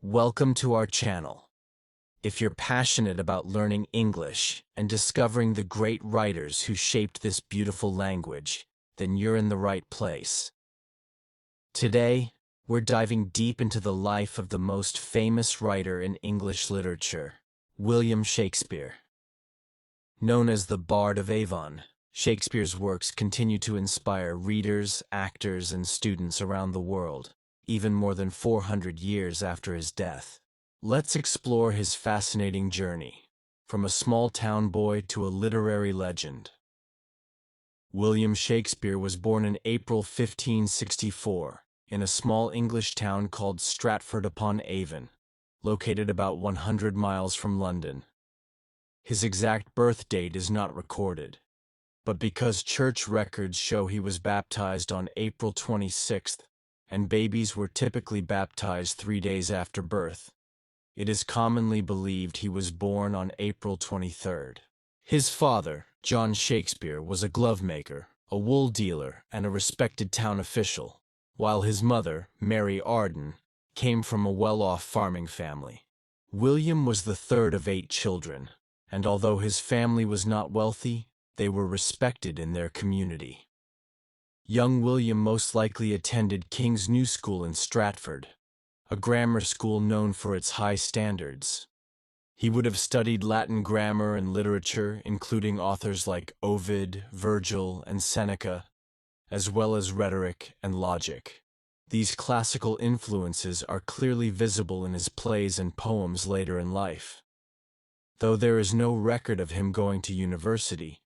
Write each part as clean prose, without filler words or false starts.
Welcome to our channel. If you're passionate about learning English and discovering the great writers who shaped this beautiful language, then you're in the right place. Today, we're diving deep into the life of the most famous writer in English literature, William Shakespeare. Known as the Bard of Avon, Shakespeare's works continue to inspire readers, actors, and students around the world, even more than 400 years after his death. Let's explore his fascinating journey, from a small-town boy to a literary legend. William Shakespeare was born in April 1564 in a small English town called Stratford-upon-Avon, located about 100 miles from London. His exact birth date is not recorded, but because church records show he was baptized on April 26th, and babies were typically baptized 3 days after birth, it is commonly believed he was born on April 23rd. His father, John Shakespeare, was a glovemaker, a wool dealer, and a respected town official, while his mother, Mary Arden, came from a well-off farming family. William was the third of 8 children, and although his family was not wealthy, they were respected in their community. Young William most likely attended King's New School in Stratford, a grammar school known for its high standards. He would have studied Latin grammar and literature, including authors like Ovid, Virgil, and Seneca, as well as rhetoric and logic. These classical influences are clearly visible in his plays and poems later in life. Though there is no record of him going to university,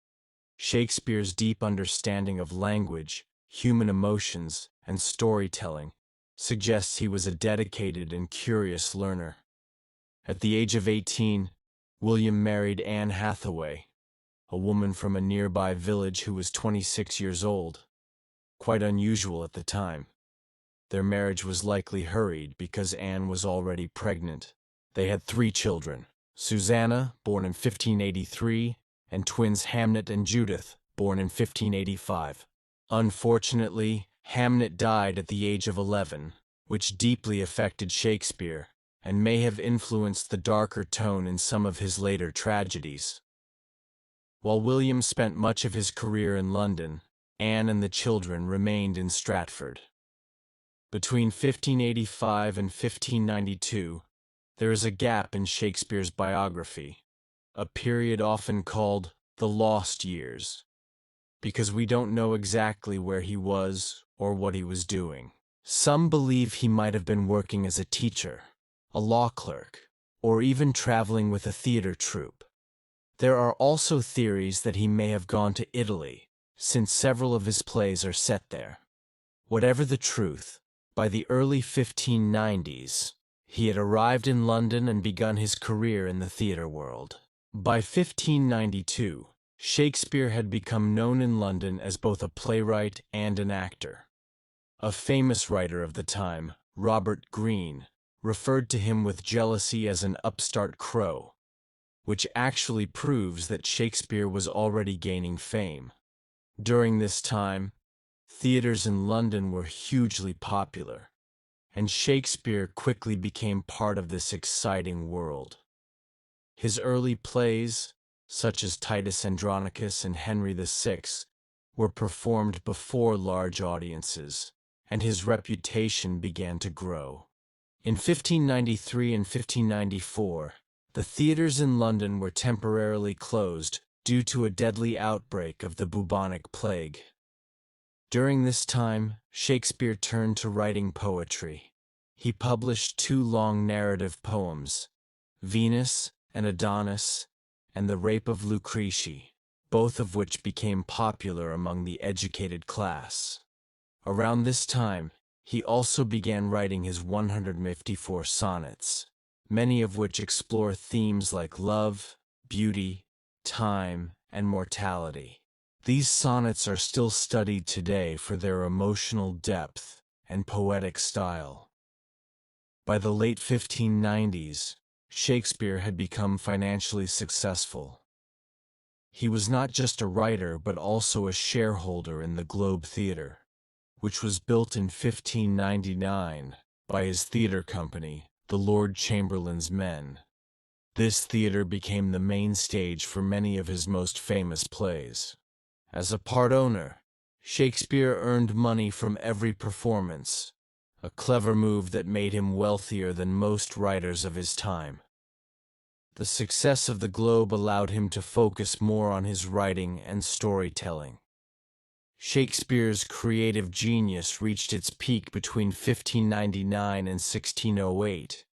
Shakespeare's deep understanding of language, human emotions, and storytelling suggests he was a dedicated and curious learner. At the age of 18, William married Anne Hathaway, a woman from a nearby village who was 26 years old, quite unusual at the time. Their marriage was likely hurried because Anne was already pregnant. They had 3 children, Susanna, born in 1583, and twins Hamnet and Judith, born in 1585. Unfortunately, Hamnet died at the age of 11, which deeply affected Shakespeare and may have influenced the darker tone in some of his later tragedies. While William spent much of his career in London, Anne and the children remained in Stratford. Between 1585 and 1592, there is a gap in Shakespeare's biography, a period often called the lost years, because we don't know exactly where he was or what he was doing. Some believe he might have been working as a teacher, a law clerk, or even traveling with a theater troupe. There are also theories that he may have gone to Italy, since several of his plays are set there. Whatever the truth, by the early 1590s, he had arrived in London and begun his career in the theater world. By 1592, Shakespeare had become known in London as both a playwright and an actor. A famous writer of the time, Robert Greene, referred to him with jealousy as an upstart crow, which actually proves that Shakespeare was already gaining fame. During this time, theaters in London were hugely popular, and Shakespeare quickly became part of this exciting world. His early plays, such as Titus Andronicus and Henry VI, were performed before large audiences, and his reputation began to grow. In 1593 and 1594, the theaters in London were temporarily closed due to a deadly outbreak of the bubonic plague. During this time, Shakespeare turned to writing poetry. He published 2 long narrative poems, Venus and Adonis, and The Rape of Lucrece, both of which became popular among the educated class. Around this time, he also began writing his 154 sonnets, many of which explore themes like love, beauty, time, and mortality. These sonnets are still studied today for their emotional depth and poetic style. By the late 1590s, Shakespeare had become financially successful. He was not just a writer but also a shareholder in the Globe Theatre, which was built in 1599 by his theatre company, the Lord Chamberlain's Men. This theater became the main stage for many of his most famous plays. As a part owner, Shakespeare earned money from every performance, a clever move that made him wealthier than most writers of his time. The success of the Globe allowed him to focus more on his writing and storytelling. Shakespeare's creative genius reached its peak between 1599 and 1608,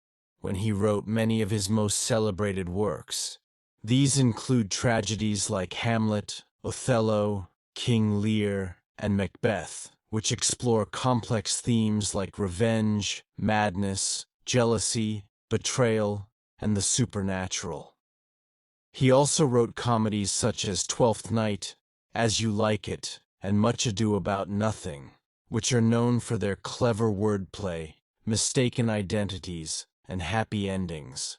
when he wrote many of his most celebrated works. These include tragedies like Hamlet, Othello, King Lear, and Macbeth, which explore complex themes like revenge, madness, jealousy, betrayal, and the supernatural. He also wrote comedies such as Twelfth Night, As You Like It, and Much Ado About Nothing, which are known for their clever wordplay, mistaken identities, and happy endings.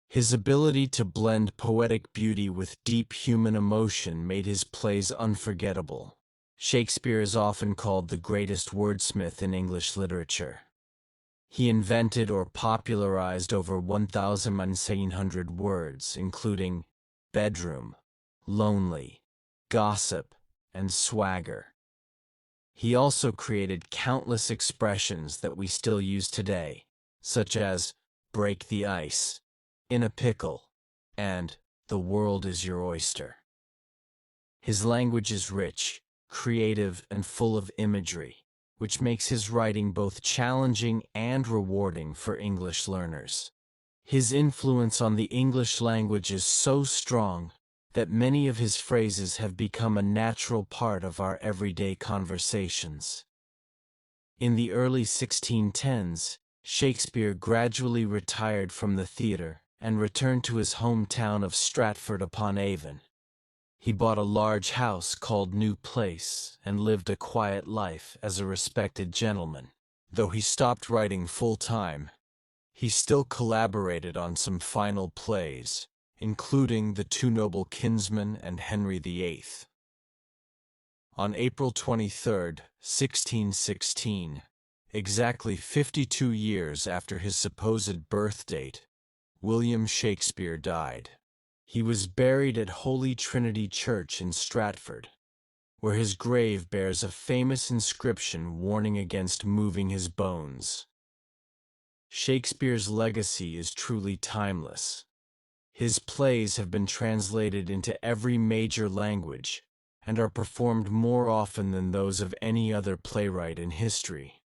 His ability to blend poetic beauty with deep human emotion made his plays unforgettable. Shakespeare is often called the greatest wordsmith in English literature. He invented or popularized over 1,700 words, including bedroom, lonely, gossip, and swagger. He also created countless expressions that we still use today, such as break the ice, in a pickle, and the world is your oyster. His language is rich, creative, and full of imagery, which makes his writing both challenging and rewarding for English learners. His influence on the English language is so strong that many of his phrases have become a natural part of our everyday conversations. In the early 1610s, Shakespeare gradually retired from the theater and returned to his hometown of Stratford-upon-Avon. He bought a large house called New Place and lived a quiet life as a respected gentleman. Though he stopped writing full-time, he still collaborated on some final plays, including The Two Noble Kinsmen and Henry VIII. On April 23, 1616, exactly 52 years after his supposed birth date, William Shakespeare died. He was buried at Holy Trinity Church in Stratford, where his grave bears a famous inscription warning against moving his bones. Shakespeare's legacy is truly timeless. His plays have been translated into every major language and are performed more often than those of any other playwright in history.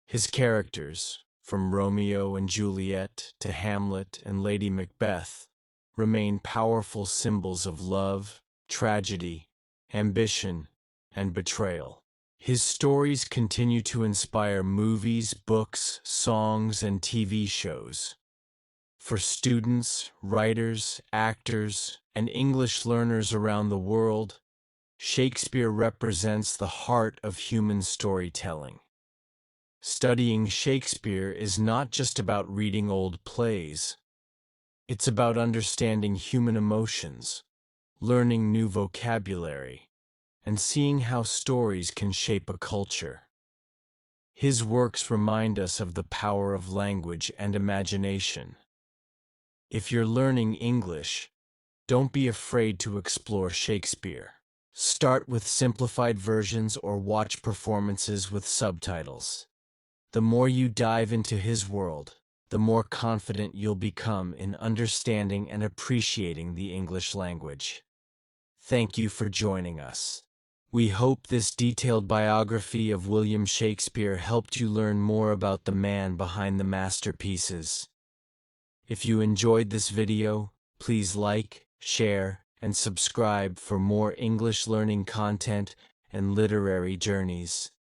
His characters, from Romeo and Juliet to Hamlet and Lady Macbeth, remain powerful symbols of love, tragedy, ambition, and betrayal. His stories continue to inspire movies, books, songs, and TV shows. For students, writers, actors, and English learners around the world, Shakespeare represents the heart of human storytelling. Studying Shakespeare is not just about reading old plays. It's about understanding human emotions, learning new vocabulary, and seeing how stories can shape a culture. His works remind us of the power of language and imagination. If you're learning English, don't be afraid to explore Shakespeare. Start with simplified versions or watch performances with subtitles. The more you dive into his world, the more confident you'll become in understanding and appreciating the English language. Thank you for joining us. We hope this detailed biography of William Shakespeare helped you learn more about the man behind the masterpieces. If you enjoyed this video, please like, share, and subscribe for more English learning content and literary journeys.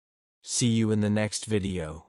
See you in the next video.